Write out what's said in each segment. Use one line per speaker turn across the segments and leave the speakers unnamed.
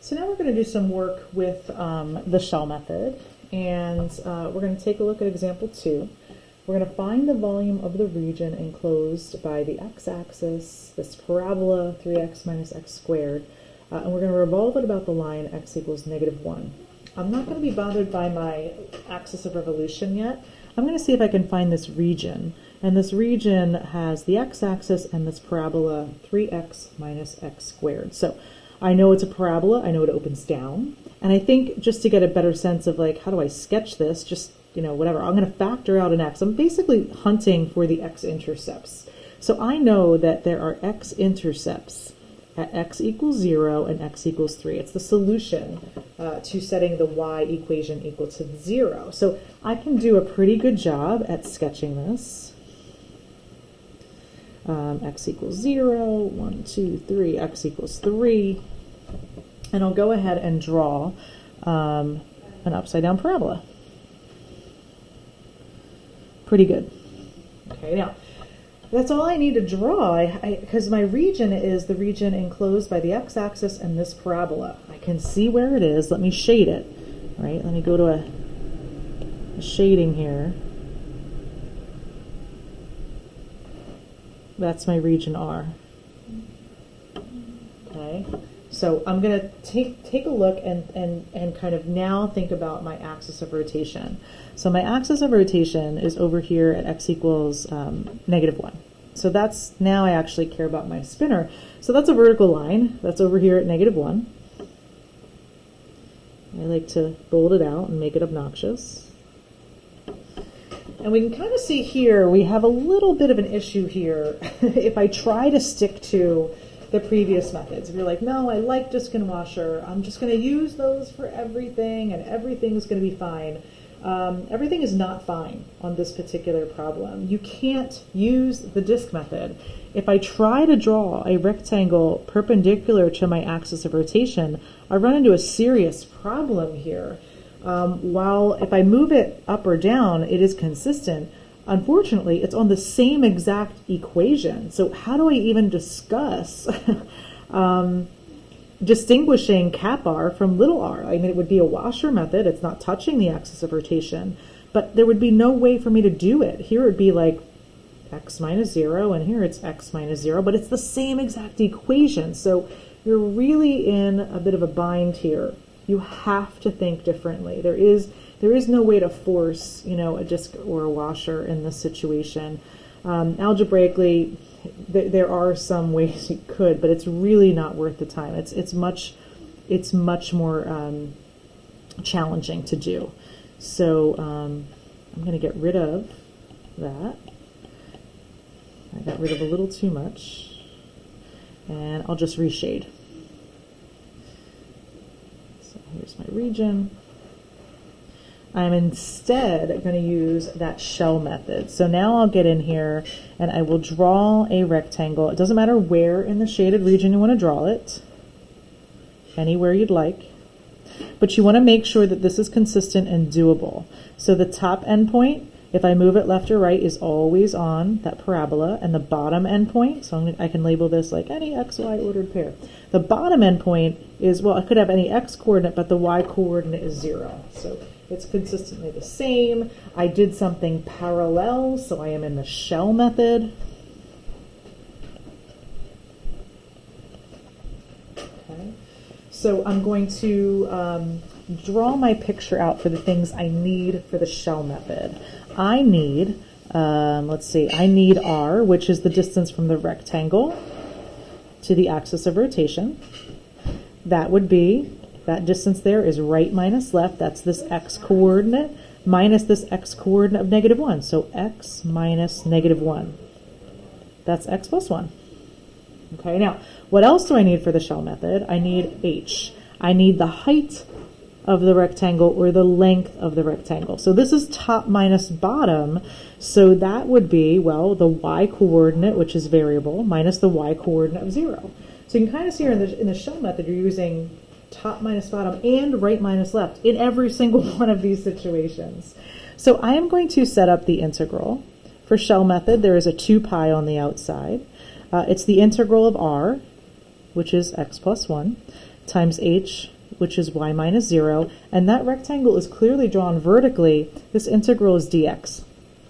So now we're going to do some work with the shell method, and we're going to take a look at example 2. We're going to find the volume of the region enclosed by the x-axis, this parabola 3x minus x squared, and we're going to revolve it about the line x equals -1. I'm not going to be bothered by my axis of revolution yet. I'm going to see if I can find this region, and this region has the x-axis and this parabola 3x minus x squared. So I know it's a parabola, I know it opens down, and I think just to get a better sense of like, how do I sketch this, just, whatever, I'm going to factor out an x. I'm basically hunting for the x-intercepts. So I know that there are x-intercepts at x equals 0 and x equals 3. It's the solution to setting the y equation equal to 0. So I can do a pretty good job at sketching this. X equals 0, 1, 2, 3, x equals 3. And I'll go ahead and draw an upside down parabola. Pretty good. Okay, now that's all I need to draw, because my region is the region enclosed by the x-axis and this parabola. I can see where it is. Let me shade it. All right, let me go to a shading here. That's my region R. Okay, so I'm going to take a look and kind of now think about my axis of rotation. So my axis of rotation is over here at x equals -1. So that's, now I actually care about my spinner. So that's a vertical line. That's over here at -1. I like to bold it out and make it obnoxious. And we can kind of see here, we have a little bit of an issue here. If I try to stick to the previous methods, if you're like, no, I like disk and washer, I'm just going to use those for everything and everything's going to be fine. Everything is not fine on this particular problem. You can't use the disk method. If I try to draw a rectangle perpendicular to my axis of rotation, I run into a serious problem here. While if I move it up or down, it is consistent. Unfortunately, it's on the same exact equation. So how do I even discuss distinguishing cap r from little r? I mean, it would be a washer method. It's not touching the axis of rotation, but there would be no way for me to do it. Here it would be like x minus 0, and here it's x minus 0, but it's the same exact equation. So you're really in a bit of a bind here. You have to think differently. There is no way to force, a disk or a washer in this situation. Algebraically, there are some ways you could, but it's really not worth the time. It's much more challenging to do. So I'm going to get rid of that. I got rid of a little too much, and I'll just reshade. So here's my region. I'm instead going to use that shell method. So now I'll get in here and I will draw a rectangle. It doesn't matter where in the shaded region you want to draw it, anywhere you'd like, but you want to make sure that this is consistent and doable. So the top endpoint, if I move it left or right, is always on that parabola, and the bottom endpoint, so I can label this like any xy ordered pair. The bottom endpoint is, well, I could have any x coordinate, but the y coordinate is 0. So it's consistently the same. I did something parallel, so I am in the shell method. Okay. So I'm going to draw my picture out for the things I need for the shell method. I need, let's see, I need r, which is the distance from the rectangle to the axis of rotation. That would be, that distance there is right minus left. That's this x coordinate minus this x coordinate of -1. So x minus -1. That's x plus 1. Okay, now, what else do I need for the shell method? I need h. I need the height of the rectangle or the length of the rectangle. So this is top minus bottom. So that would be, well, the y coordinate, which is variable, minus the y coordinate of 0. So you can kind of see here in the shell method, you're using top minus bottom and right minus left in every single one of these situations. So I am going to set up the integral. For shell method, there is a 2 pi on the outside. It's the integral of r, which is x plus 1. times h, which is y minus 0, and that rectangle is clearly drawn vertically. This integral is dx.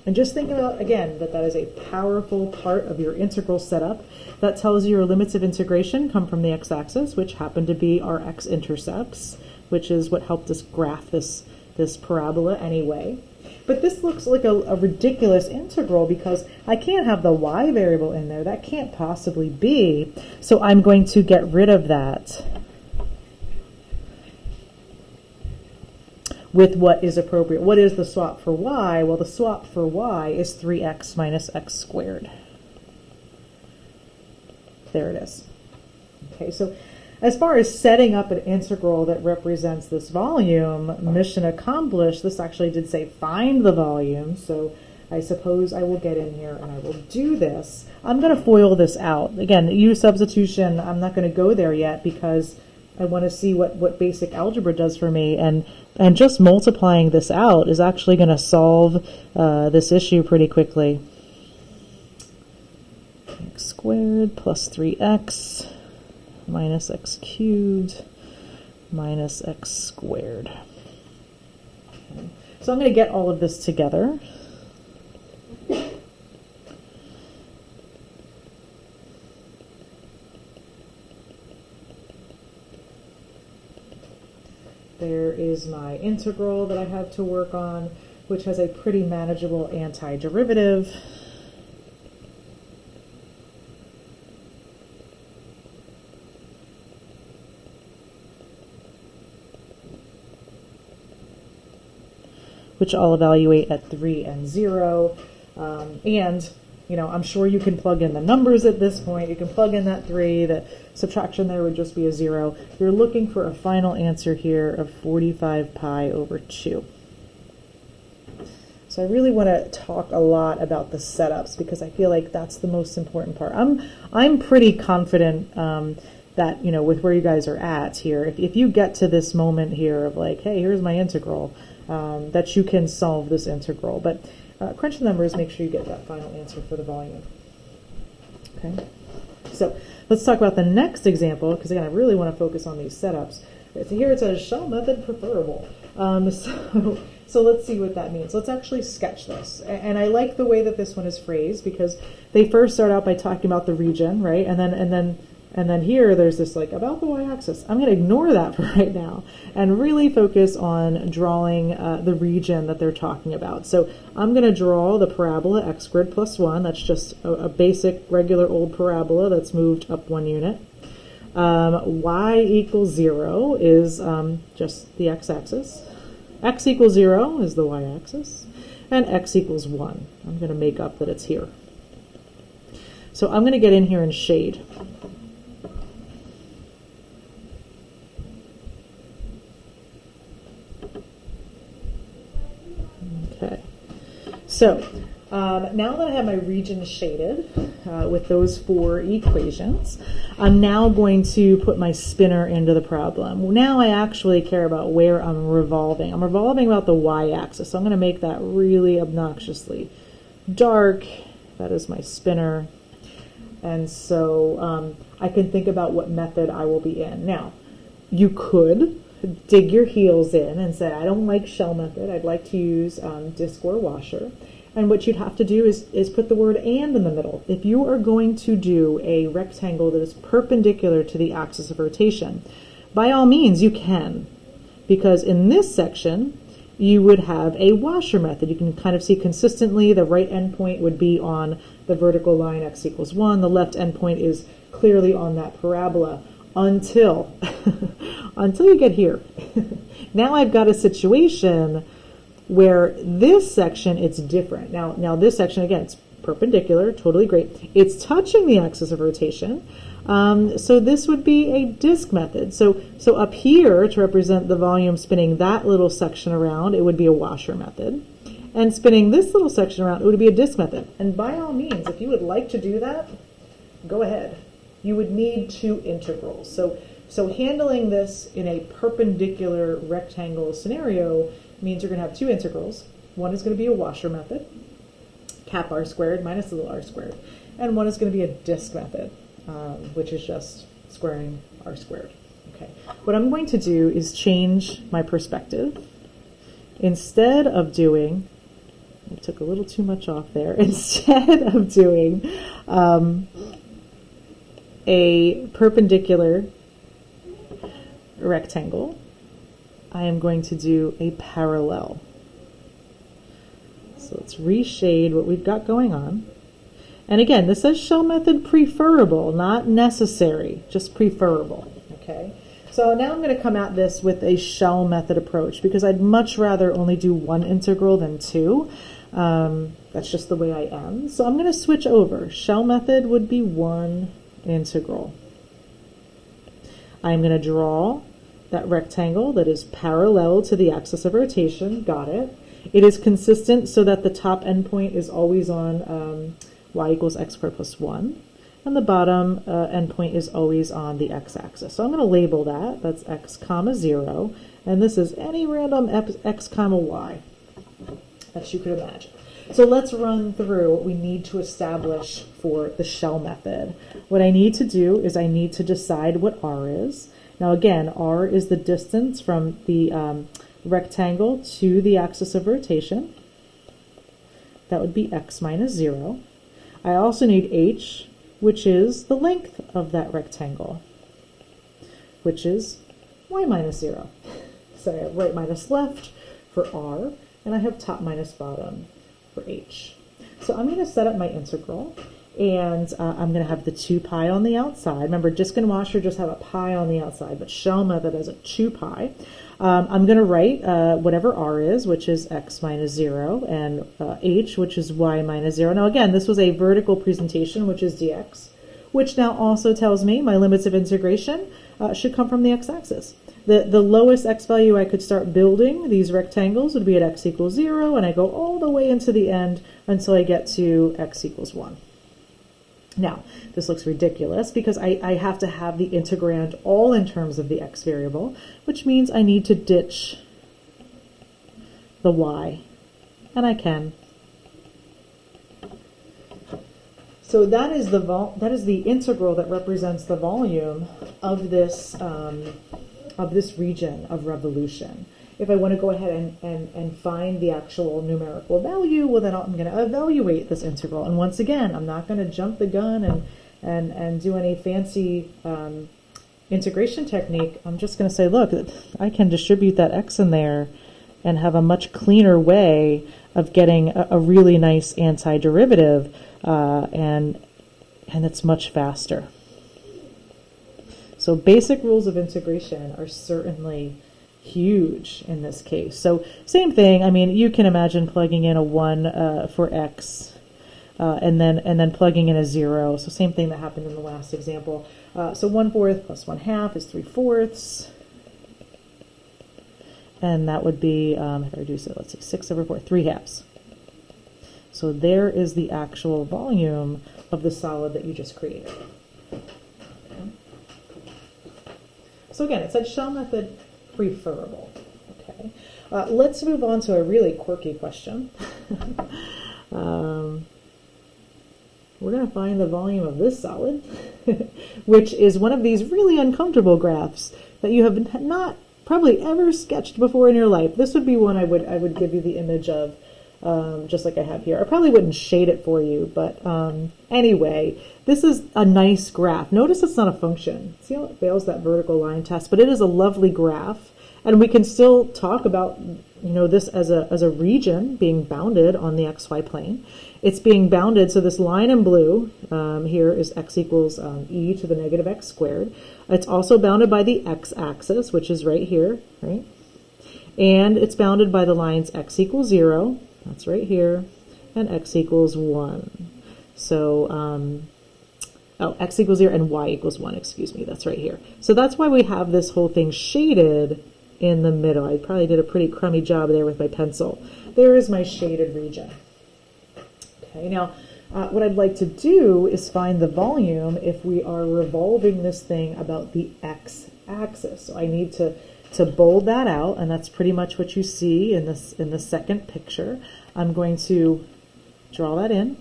And just think about, again, that is a powerful part of your integral setup. That tells you your limits of integration come from the x-axis, which happen to be our x-intercepts, which is what helped us graph this parabola anyway. But this looks like a ridiculous integral because I can't have the y variable in there. That can't possibly be. So I'm going to get rid of that with what is appropriate. What is the swap for y? Well, the swap for y is 3x minus x squared. There it is. Okay, so as far as setting up an integral that represents this volume, mission accomplished. This actually did say find the volume, so I suppose I will get in here and I will do this. I'm going to FOIL this out. Again, U substitution, I'm not going to go there yet because I want to see what basic algebra does for me, and just multiplying this out is actually going to solve this issue pretty quickly. X squared plus 3x minus x cubed minus x squared. Okay. So I'm going to get all of this together. There is my integral that I have to work on, which has a pretty manageable antiderivative. Which I'll evaluate at 3 and 0. And, you know, I'm sure you can plug in the numbers at this point. You can plug in that 3. The subtraction there would just be a 0. You're looking for a final answer here of 45 pi over 2. So I really want to talk a lot about the setups because I feel like that's the most important part. I'm pretty confident that, you know, with where you guys are at here, if you get to this moment here of like, hey, here's my integral, that you can solve this integral. But crunch the numbers, make sure you get that final answer for the volume. Okay, so let's talk about the next example, because again, I really want to focus on these setups. So here it says shell method preferable. So let's see what that means. Let's actually sketch this. And I like the way that this one is phrased because they first start out by talking about the region, right? And then here there's this like about the y-axis. I'm going to ignore that for right now and really focus on drawing the region that they're talking about. So I'm going to draw the parabola x squared plus 1. That's just a basic regular old parabola that's moved up 1 unit. Y equals 0 is just the x-axis. X equals 0 is the y-axis. And x equals 1. I'm going to make up that it's here. So I'm going to get in here and shade. Okay, so now that I have my region shaded with those 4 equations, I'm now going to put my spinner into the problem. Now I actually care about where I'm revolving. I'm revolving about the y-axis, so I'm going to make that really obnoxiously dark. That is my spinner. And so I can think about what method I will be in. Now, you could dig your heels in and say, I don't like shell method. I'd like to use disk or washer. And what you'd have to do is put the word and in the middle. If you are going to do a rectangle that is perpendicular to the axis of rotation, by all means you can. Because in this section, you would have a washer method. You can kind of see consistently the right endpoint would be on the vertical line x equals 1. The left endpoint is clearly on that parabola until you get here. Now I've got a situation where this section, it's different. Now this section, again, it's perpendicular, totally great. It's touching the axis of rotation. So this would be a disk method. So up here, to represent the volume spinning that little section around, it would be a washer method. And spinning this little section around, it would be a disk method. And by all means, if you would like to do that, go ahead. You would need 2 integrals. So handling this in a perpendicular rectangle scenario means you're going to have 2 integrals. One is going to be a washer method, cap r squared minus little r squared. And one is going to be a disk method, which is just squaring r squared. Okay. What I'm going to do is change my perspective. Instead of doing, I took a little too much off there. Instead of doing a perpendicular rectangle, I am going to do a parallel. So let's reshade what we've got going on. And again, this says shell method preferable, not necessary, just preferable. Okay. So now I'm going to come at this with a shell method approach because I'd much rather only do one integral than two. That's just the way I am. So I'm going to switch over. Shell method would be one integral. I'm going to draw that rectangle that is parallel to the axis of rotation. Got it. It is consistent so that the top endpoint is always on y equals x squared plus 1. And the bottom endpoint is always on the x-axis. So I'm going to label that. That's x comma 0. And this is any random x comma y that you could imagine. So let's run through what we need to establish for the shell method. What I need to do is I need to decide what r is. Now again, r is the distance from the rectangle to the axis of rotation. That would be x minus 0. I also need h, which is the length of that rectangle, which is y minus 0. So I have right minus left for r, and I have top minus bottom for h. So I'm going to set up my integral, and I'm going to have the 2 pi on the outside. Remember, disk and washer just have a pi on the outside, but shell method has a 2 pi. I'm going to write whatever r is, which is x minus 0, and h, which is y minus 0. Now again, this was a vertical presentation, which is dx, which now also tells me my limits of integration should come from the x-axis. The lowest x value I could start building these rectangles would be at x equals 0, and I go all the way into the end until I get to x equals 1. Now, this looks ridiculous because I have to have the integrand all in terms of the x variable, which means I need to ditch the y, and I can. So that is the integral that represents the volume of this region of revolution. If I want to go ahead and find the actual numerical value, well, then I'm going to evaluate this integral. And once again, I'm not going to jump the gun and do any fancy integration technique. I'm just going to say, look, I can distribute that x in there and have a much cleaner way of getting a really nice antiderivative, and it's much faster. So basic rules of integration are certainly huge in this case. So same thing. I mean, you can imagine plugging in a 1 for x, and then plugging in a 0. So same thing that happened in the last example. So 1/4 plus 1/2 is 3/4, and that would be, if I reduce it, let's see, 6/4, 3/2. So there is the actual volume of the solid that you just created. Okay. So again, it said shell method preferable. Okay, let's move on to a really quirky question. We're going to find the volume of this solid, which is one of these really uncomfortable graphs that you have not probably ever sketched before in your life. This would be one I would give you the image of, just like I have here. I probably wouldn't shade it for you, but anyway, this is a nice graph. Notice it's not a function. See how it fails that vertical line test, but it is a lovely graph, and we can still talk about this as a region being bounded on the xy plane. It's being bounded, so this line in blue here is x equals e to the negative x squared. It's also bounded by the x-axis, which is right here, right? And it's bounded by the lines x equals 0, that's right here, and x equals 1. So, x equals 0 and y equals 1, excuse me, that's right here. So that's why we have this whole thing shaded in the middle. I probably did a pretty crummy job there with my pencil. There is my shaded region. Okay, now what I'd like to do is find the volume if we are revolving this thing about the x-axis. So I need to bold that out, and that's pretty much what you see in the second picture. I'm going to draw that in.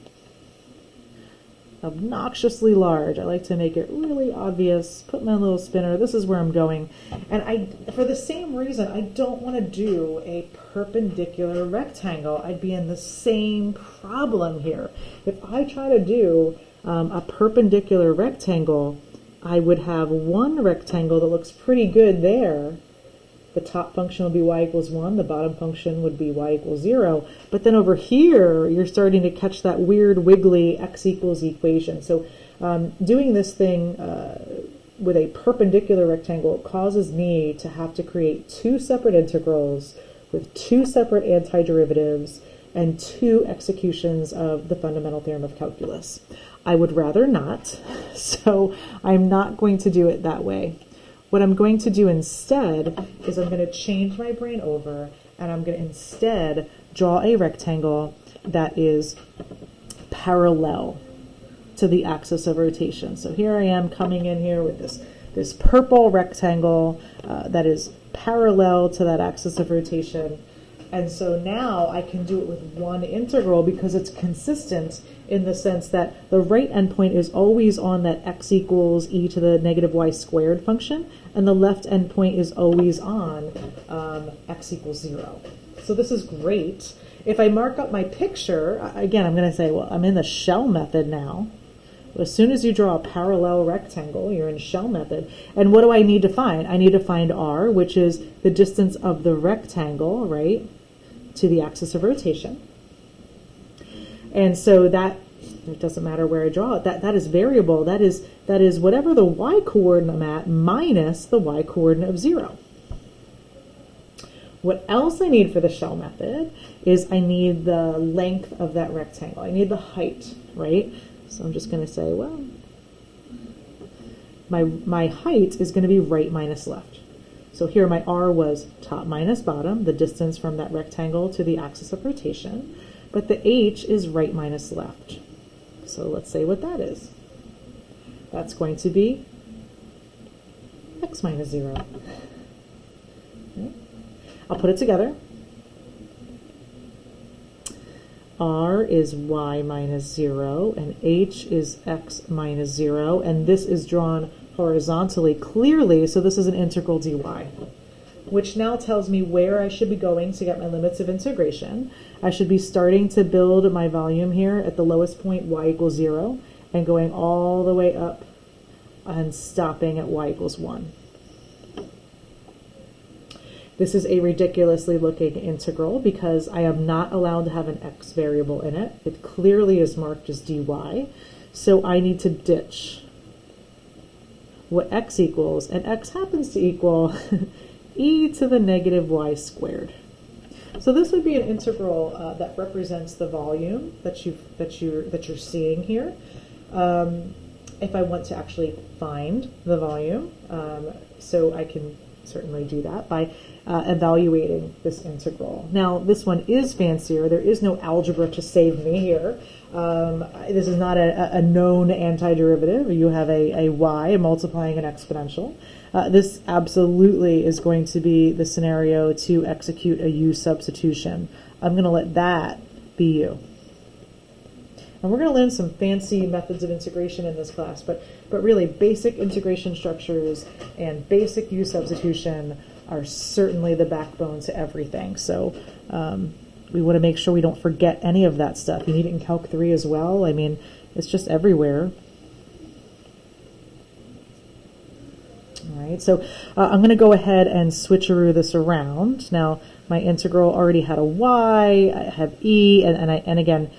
obnoxiously large. I like to make it really obvious, put my little spinner, this is where I'm going. And for the same reason, I don't want to do a perpendicular rectangle. I'd be in the same problem here. If I try to do a perpendicular rectangle, I would have one rectangle that looks pretty good there. The top function would be y equals 1, the bottom function would be y equals 0. But then over here, you're starting to catch that weird wiggly x equals equation. So doing this thing with a perpendicular rectangle causes me to have to create two separate integrals with two separate antiderivatives and two executions of the fundamental theorem of calculus. I would rather not, so I'm not going to do it that way. What I'm going to do instead is I'm going to change my brain over and I'm going to instead draw a rectangle that is parallel to the axis of rotation. So here I am coming in here with this purple rectangle that is parallel to that axis of rotation. And so now I can do it with one integral because it's consistent in the sense that the right endpoint is always on that x equals e to the negative y squared function, and the left endpoint is always on x equals 0. So this is great. If I mark up my picture, again, I'm going to say, well, I'm in the shell method now. As soon as you draw a parallel rectangle, you're in shell method. And what do I need to find? I need to find r, which is the distance of the rectangle, right, to the axis of rotation. And so that, it doesn't matter where I draw it, that is variable. That is whatever the y coordinate I'm at minus the y coordinate of 0. What else I need for the shell method is I need the length of that rectangle. I need the height, right? So I'm just going to say, well, my height is going to be right minus left. So here my r was top minus bottom, the distance from that rectangle to the axis of rotation, but the h is right minus left. So let's say what that is. That's going to be x minus 0. Okay. I'll put it together. R is y minus 0, and h is x minus 0, and this is drawn horizontally clearly, so this is an integral dy, which now tells me where I should be going to get my limits of integration. I should be starting to build my volume here at the lowest point, y equals 0, and going all the way up and stopping at y equals 1. This is a ridiculously looking integral because I am not allowed to have an x variable in it. It clearly is marked as dy, so I need to ditch what x equals, and x happens to equal e to the negative y squared. So this would be an integral that represents the volume that you're seeing here. If I want to actually find the volume, so I can certainly do that by evaluating this integral. Now, this one is fancier. There is no algebra to save me here. This is not a known antiderivative. You have a y multiplying an exponential. This absolutely is going to be the scenario to execute a u substitution. I'm going to let that be u. And we're going to learn some fancy methods of integration in this class, but really basic integration structures and basic u substitution are certainly the backbone to everything. So we want to make sure we don't forget any of that stuff. You need it in Calc 3 as well. I mean, it's just everywhere. All right, so I'm going to go ahead and switcheroo this around. Now, my integral already had a y, I have e, and again,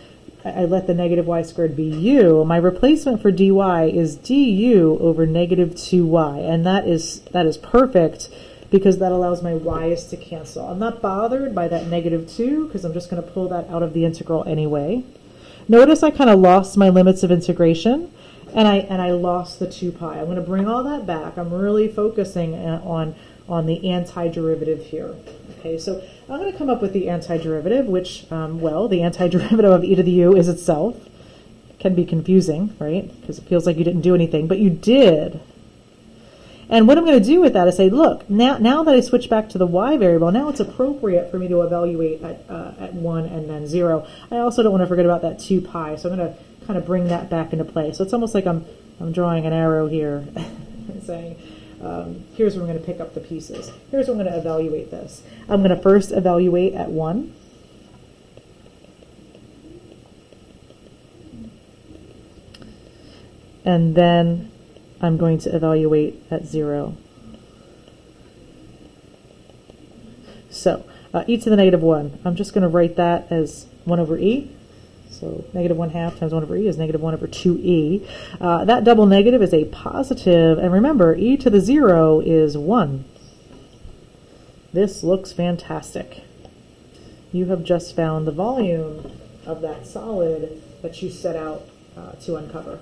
I let the negative y squared be u. My replacement for dy is du over negative 2y, and that is perfect because that allows my y's to cancel. I'm not bothered by that negative 2 because I'm just going to pull that out of the integral anyway. Notice I kind of lost my limits of integration, and I lost the 2 pi. I'm going to bring all that back. I'm really focusing on the antiderivative here. Okay, so I'm going to come up with the antiderivative, which, well, the antiderivative of e to the u is itself. It can be confusing, right? Because it feels like you didn't do anything, but you did. And what I'm going to do with that is say, look, now that I switch back to the y variable, now it's appropriate for me to evaluate at 1 and then 0. I also don't want to forget about that 2 pi, so I'm going to kind of bring that back into play. So it's almost like I'm drawing an arrow here and saying, here's where I'm going to pick up the pieces. Here's where I'm going to evaluate this. I'm going to first evaluate at 1. And then I'm going to evaluate at 0. So e to the negative 1. I'm just going to write that as 1 over e. So negative 1/2 times 1 over e is negative 1 over 2e. That double negative is a positive, and remember, e to the 0 is 1. This looks fantastic. You have just found the volume of that solid that you set out to uncover.